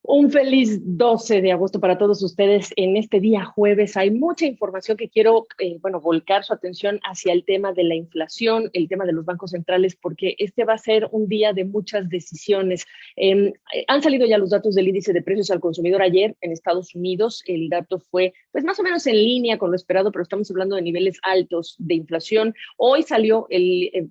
Un feliz 12 de agosto para todos ustedes. En este día jueves hay mucha información que quiero, volcar su atención hacia el tema de la inflación, el tema de los bancos centrales, porque este va a ser un día de muchas decisiones. Han salido ya los datos del índice de precios al consumidor ayer en Estados Unidos. El dato fue, pues, más o menos en línea con lo esperado, pero estamos hablando de niveles altos de inflación. Hoy salió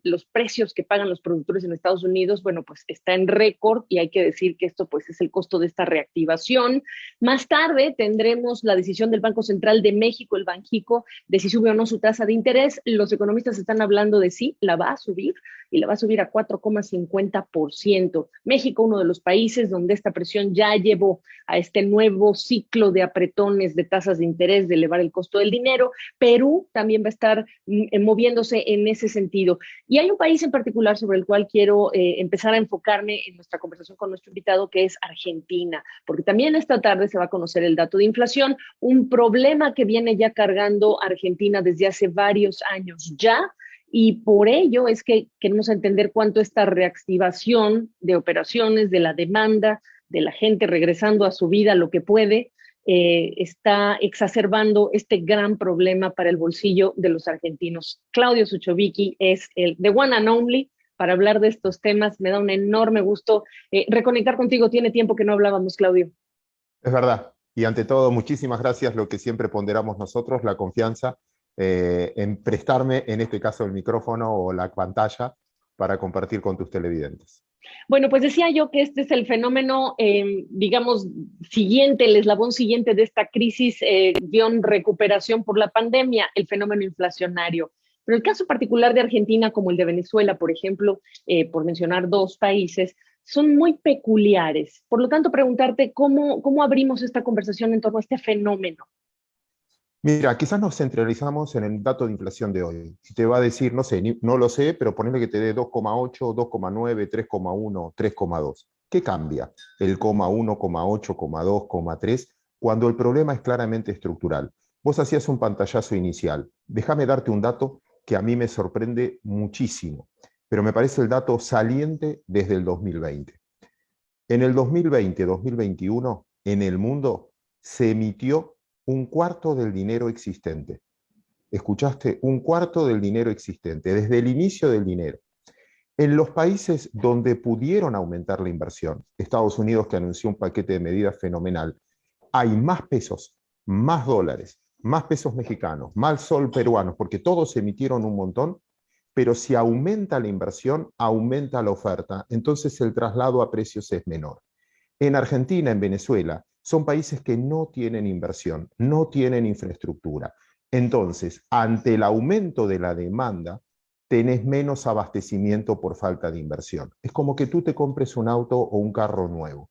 los precios que pagan los productores en Estados Unidos. Bueno, pues está en récord y hay que decir que esto, pues, es el costo de esta reactivación. Más tarde tendremos la decisión del Banco Central de México, el Banjico, de si sube o no su tasa de interés. Los economistas están hablando de sí, la va a subir y la va a subir a 4,50%. México, uno de los países donde esta presión ya llevó a este nuevo ciclo de apretones de tasas de interés, de elevar el costo del dinero. Perú también va a estar moviéndose en ese sentido. Y hay un país en particular sobre el cual quiero empezar a enfocarme en nuestra conversación con nuestro invitado, que es Argentina, porque también esta tarde se va a conocer el dato de inflación, un problema que viene ya cargando Argentina desde hace varios años ya, y por ello es que queremos entender cuánto esta reactivación de operaciones, de la demanda, de la gente regresando a su vida lo que puede, está exacerbando este gran problema para el bolsillo de los argentinos. Claudio Suchovicki es el the one and only para hablar de estos temas. Me da un enorme gusto reconectar contigo. Tiene tiempo que no hablábamos, Claudio. Es verdad. Y ante todo, muchísimas gracias, lo que siempre ponderamos nosotros, la confianza en prestarme, en este caso, el micrófono o la pantalla para compartir con tus televidentes. Bueno, pues decía yo que este es el fenómeno, digamos, siguiente, el eslabón siguiente de esta crisis, guión recuperación por la pandemia, el fenómeno inflacionario. Pero el caso particular de Argentina, como el de Venezuela, por ejemplo, por mencionar dos países, son muy peculiares. Por lo tanto, preguntarte cómo abrimos esta conversación en torno a este fenómeno. Mira, quizás nos centralizamos en el dato de inflación de hoy. Y te va a decir, no sé, no lo sé, pero ponele que te dé 2,8, 2,9, 3,1, 3,2. ¿Qué cambia el coma 1, coma 8, coma 2, coma 3 cuando el problema es claramente estructural? Vos hacías un pantallazo inicial. Déjame darte un dato que a mí me sorprende muchísimo, pero me parece el dato saliente desde el 2020. En el 2020-2021, en el mundo, se emitió un cuarto del dinero existente. ¿Escuchaste? Un cuarto del dinero existente, desde el inicio del dinero. En los países donde pudieron aumentar la inversión, Estados Unidos, que anunció un paquete de medidas fenomenal, hay más pesos, más dólares, más pesos mexicanos, más sol peruanos, porque todos emitieron un montón, pero si aumenta la inversión, aumenta la oferta, entonces el traslado a precios es menor. En Argentina, en Venezuela, son países que no tienen inversión, no tienen infraestructura. Entonces, ante el aumento de la demanda, tenés menos abastecimiento por falta de inversión. Es como que tú te compres un auto o un carro nuevo.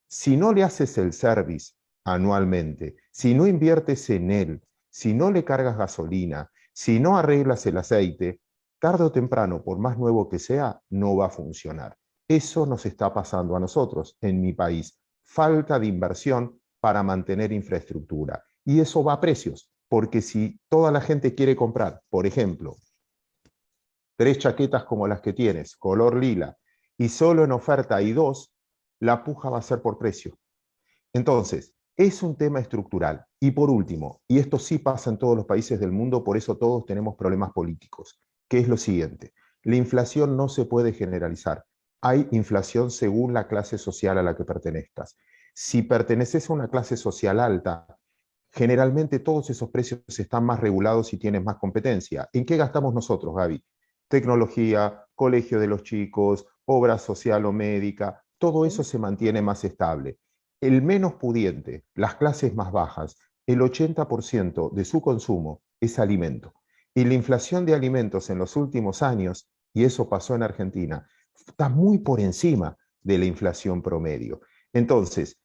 Si no le haces el service anualmente, si no inviertes en él, si no le cargas gasolina, si no arreglas el aceite, tarde o temprano, por más nuevo que sea, no va a funcionar. Eso nos está pasando a nosotros en mi país. Falta de inversión para mantener infraestructura. Y eso va a precios, porque si toda la gente quiere comprar, por ejemplo, 3 chaquetas como las que tienes, color lila, y solo en oferta hay 2, la puja va a ser por precio. Entonces, es un tema estructural. Y por último, y esto sí pasa en todos los países del mundo, por eso todos tenemos problemas políticos, que es lo siguiente: la inflación no se puede generalizar. Hay inflación según la clase social a la que pertenezcas. Si perteneces a una clase social alta, generalmente todos esos precios están más regulados y tienes más competencia. ¿En qué gastamos nosotros, Gaby? Tecnología, colegio de los chicos, obra social o médica, todo eso se mantiene más estable. El menos pudiente, las clases más bajas, el 80% de su consumo es alimento. Y la inflación de alimentos en los últimos años, y eso pasó en Argentina, está muy por encima de la inflación promedio. Entonces,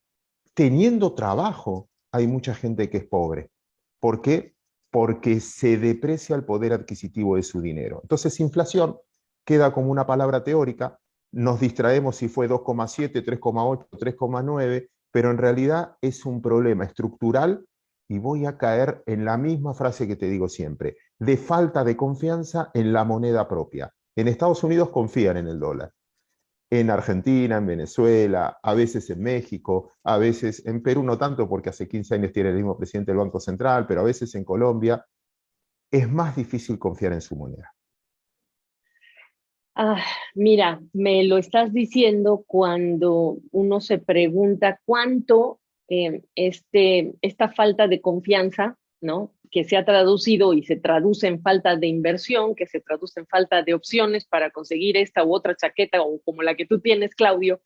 teniendo trabajo, hay mucha gente que es pobre. ¿Por qué? Porque se deprecia el poder adquisitivo de su dinero. Entonces, inflación queda como una palabra teórica, nos distraemos si fue 2,7, 3,8, 3,9, pero en realidad es un problema estructural, y voy a caer en la misma frase que te digo siempre, de falta de confianza en la moneda propia. En Estados Unidos confían en el dólar. en Argentina, en Venezuela, a veces en México, a veces en Perú no tanto porque hace 15 años tiene el mismo presidente del Banco Central, pero a veces en Colombia, es más difícil confiar en su moneda. Ah, mira, me lo estás diciendo cuando uno se pregunta cuánto esta falta de confianza, ¿no? Que se ha traducido y se traduce en falta de inversión, que se traduce en falta de opciones para conseguir esta u otra chaqueta o como la que tú tienes, Claudio,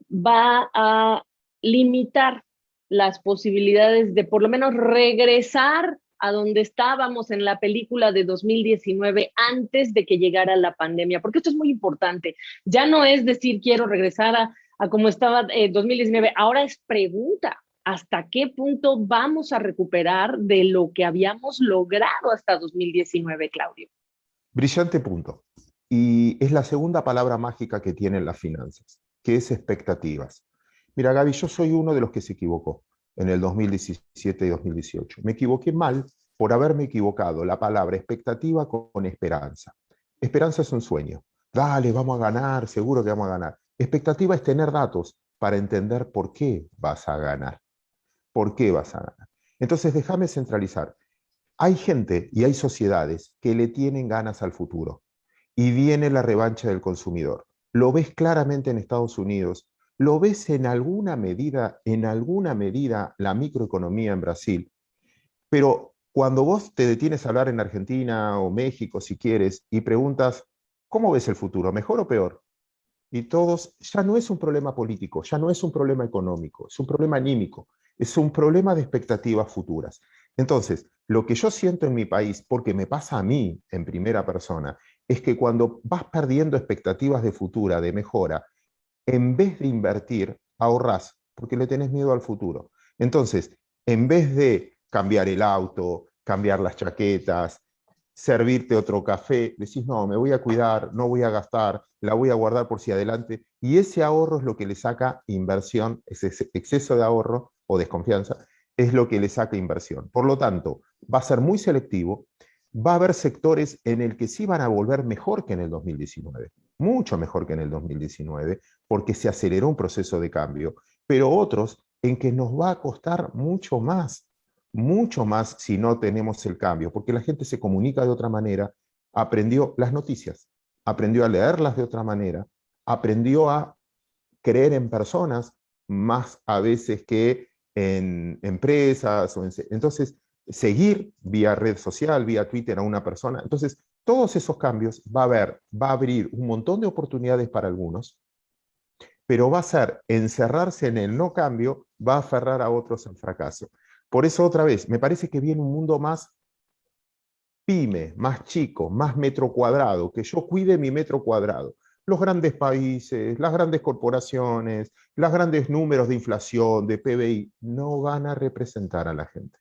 va a limitar las posibilidades de por lo menos regresar a donde estábamos en la película de 2019 antes de que llegara la pandemia, porque esto es muy importante. Ya no es decir quiero regresar a como estaba 2019, ahora es pregunta, ¿hasta qué punto vamos a recuperar de lo que habíamos logrado hasta 2019, Claudio? Brillante punto. Y es la segunda palabra mágica que tienen las finanzas, que es expectativas. Mira, Gaby, yo soy uno de los que se equivocó en el 2017 y 2018. Me equivoqué mal por haberme equivocado la palabra expectativa con esperanza. Esperanza es un sueño. Dale, vamos a ganar, seguro que vamos a ganar. Expectativa es tener datos para entender por qué vas a ganar. ¿Por qué vas a ganar? Entonces, déjame centralizar. Hay gente y hay sociedades que le tienen ganas al futuro y viene la revancha del consumidor. Lo ves claramente en Estados Unidos, lo ves en alguna medida la microeconomía en Brasil, pero cuando vos te detienes a hablar en Argentina o México, si quieres, y preguntas, ¿cómo ves el futuro? ¿Mejor o peor? Y todos, ya no es un problema político, ya no es un problema económico, es un problema anímico, es un problema de expectativas futuras. Entonces, lo que yo siento en mi país, porque me pasa a mí en primera persona, es que cuando vas perdiendo expectativas de futura, de mejora, en vez de invertir, ahorrás, porque le tenés miedo al futuro. Entonces, en vez de cambiar el auto, cambiar las chaquetas, servirte otro café, decís, no, me voy a cuidar, no voy a gastar, la voy a guardar por si adelante, y ese ahorro es lo que le saca inversión, ese exceso de ahorro o desconfianza, es lo que le saca inversión. Por lo tanto, va a ser muy selectivo, va a haber sectores en el que sí van a volver mejor que en el 2019, mucho mejor que en el 2019, porque se aceleró un proceso de cambio, pero otros en que nos va a costar mucho más si no tenemos el cambio, porque la gente se comunica de otra manera, aprendió las noticias, aprendió a leerlas de otra manera, aprendió a creer en personas más a veces que en empresas. Entonces, seguir vía red social, vía Twitter a una persona. Entonces, todos esos cambios va a abrir un montón de oportunidades para algunos, pero va a ser encerrarse en el no cambio, va a aferrar a otros al fracaso. Por eso otra vez, me parece que viene un mundo más pyme, más chico, más metro cuadrado, que yo cuide mi metro cuadrado. Los grandes países, las grandes corporaciones, los grandes números de inflación, de PBI, no van a representar a la gente.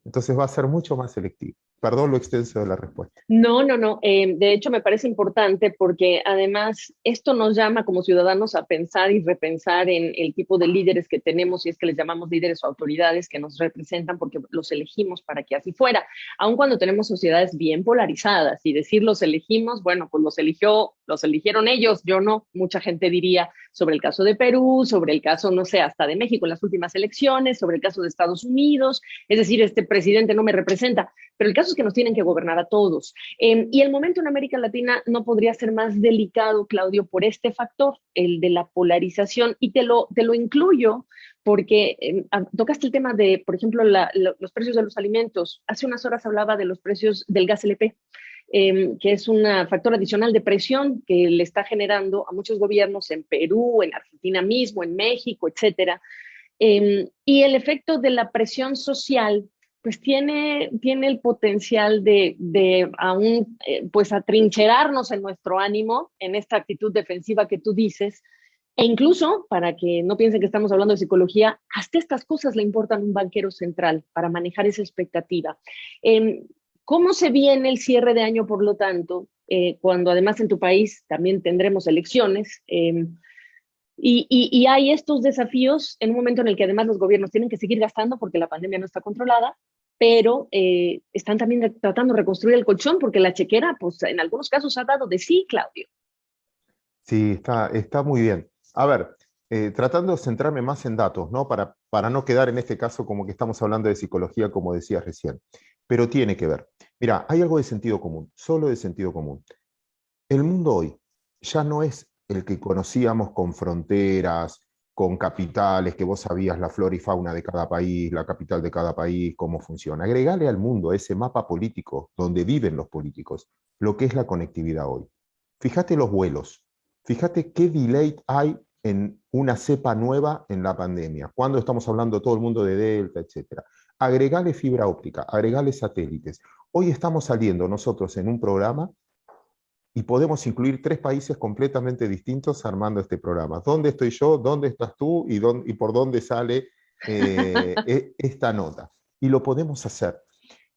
Entonces va a ser mucho más selectivo. Perdón lo extenso de la respuesta. No, no, no. De hecho, me parece importante porque además esto nos llama como ciudadanos a pensar y repensar en el tipo de líderes que tenemos, y es que les llamamos líderes o autoridades que nos representan porque los elegimos para que así fuera. Aun cuando tenemos sociedades bien polarizadas y decir los elegimos, bueno, pues los eligieron ellos, yo no. Mucha gente diría sobre el caso de Perú, sobre el caso, no sé, hasta de México en las últimas elecciones, sobre el caso de Estados Unidos, es decir, este presidente no me representa, pero el caso es que nos tienen que gobernar a todos. Y el momento en América Latina no podría ser más delicado, Claudio, por este factor, el de la polarización, y te lo incluyo porque tocaste el tema de, por ejemplo, los precios de los alimentos. Hace unas horas hablaba de los precios del gas LP, que es un factor adicional de presión que le está generando a muchos gobiernos en Perú, en Argentina mismo, en México, etcétera. Y el efecto de la presión social pues tiene el potencial de aún pues atrincherarnos en nuestro ánimo, en esta actitud defensiva que tú dices, e incluso, para que no piensen que estamos hablando de psicología, hasta estas cosas le importan a un banquero central para manejar esa expectativa. Eh, ¿Cómo se viene el cierre de año, por lo tanto, cuando además en tu país también tendremos elecciones? Y hay estos desafíos en un momento en el que además los gobiernos tienen que seguir gastando porque la pandemia no está controlada, pero están también tratando de reconstruir el colchón porque la chequera, pues en algunos casos ha dado de sí, Claudio. Sí, está muy bien. A ver, tratando de centrarme más en datos, ¿no? Para no quedar en este caso como que estamos hablando de psicología, como decías recién, pero tiene que ver. Mira, hay algo de sentido común, solo de sentido común. El mundo hoy ya no es el que conocíamos con fronteras, con capitales, que vos sabías la flora y fauna de cada país, la capital de cada país, cómo funciona. Agregale al mundo, a ese mapa político donde viven los políticos, lo que es la conectividad hoy. Fíjate los vuelos, fíjate qué delay hay en una cepa nueva en la pandemia, cuando estamos hablando todo el mundo de Delta, etcétera. Agregale fibra óptica, agregale satélites. Hoy estamos saliendo nosotros en un programa y podemos incluir tres países completamente distintos armando este programa. ¿Dónde estoy yo? ¿Dónde estás tú? ¿Y por dónde sale esta nota? Y lo podemos hacer.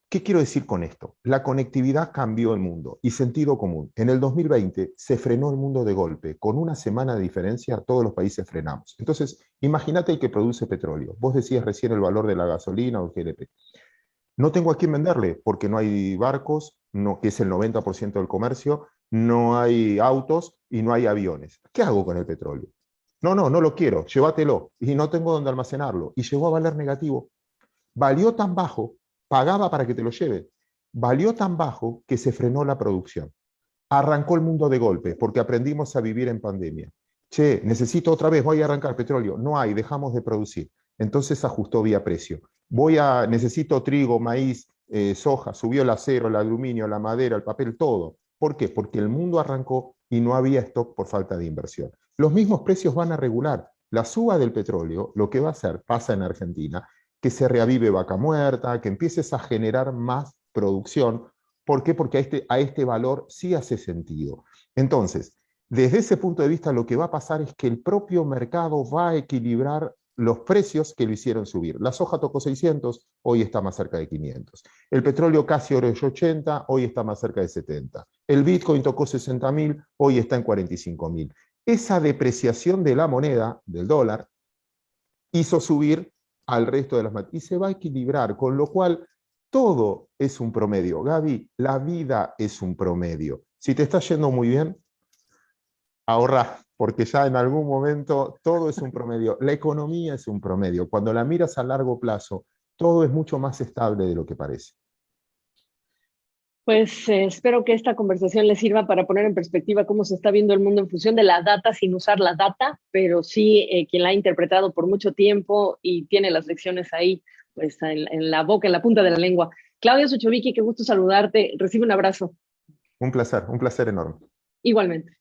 ¿Qué quiero decir con esto? La conectividad cambió el mundo y sentido común. En el 2020 se frenó el mundo de golpe. Con una semana de diferencia, todos los países frenamos. Entonces, imagínate el que produce petróleo. Vos decías recién el valor de la gasolina o el GLP. No tengo a quién venderle porque no hay barcos, no, que es el 90% del comercio, no hay autos y no hay aviones. ¿Qué hago con el petróleo? No lo quiero, llévatelo. Y no tengo dónde almacenarlo. Y llegó a valer negativo. Valió tan bajo, pagaba para que te lo lleve. Valió tan bajo que se frenó la producción. Arrancó el mundo de golpe porque aprendimos a vivir en pandemia. Che, necesito otra vez, voy a arrancar petróleo. No hay, dejamos de producir. Entonces ajustó vía precio. Necesito trigo, maíz, soja, subió el acero, el aluminio, la madera, el papel, todo. ¿Por qué? Porque el mundo arrancó y no había stock por falta de inversión. Los mismos precios van a regular. La suba del petróleo, lo que va a hacer, pasa en Argentina, que se reavive vaca muerta, que empieces a generar más producción. ¿Por qué? Porque a este valor sí hace sentido. Entonces, desde ese punto de vista, lo que va a pasar es que el propio mercado va a equilibrar los precios que lo hicieron subir. La soja tocó 600, hoy está más cerca de 500. El petróleo casi oro 80, hoy está más cerca de 70. El Bitcoin tocó 60.000, hoy está en 45.000. Esa depreciación de la moneda, del dólar, hizo subir al resto de las materias y se va a equilibrar, con lo cual todo es un promedio. Gaby, la vida es un promedio. Si te está yendo muy bien, ahorra, porque ya en algún momento todo es un promedio. La economía es un promedio. Cuando la miras a largo plazo, todo es mucho más estable de lo que parece. Pues espero que esta conversación les sirva para poner en perspectiva cómo se está viendo el mundo en función de la data, sin usar la data, pero sí quien la ha interpretado por mucho tiempo y tiene las lecciones ahí, pues en la boca, en la punta de la lengua. Claudia Suchovicki, qué gusto saludarte. Recibe un abrazo. Un placer enorme. Igualmente.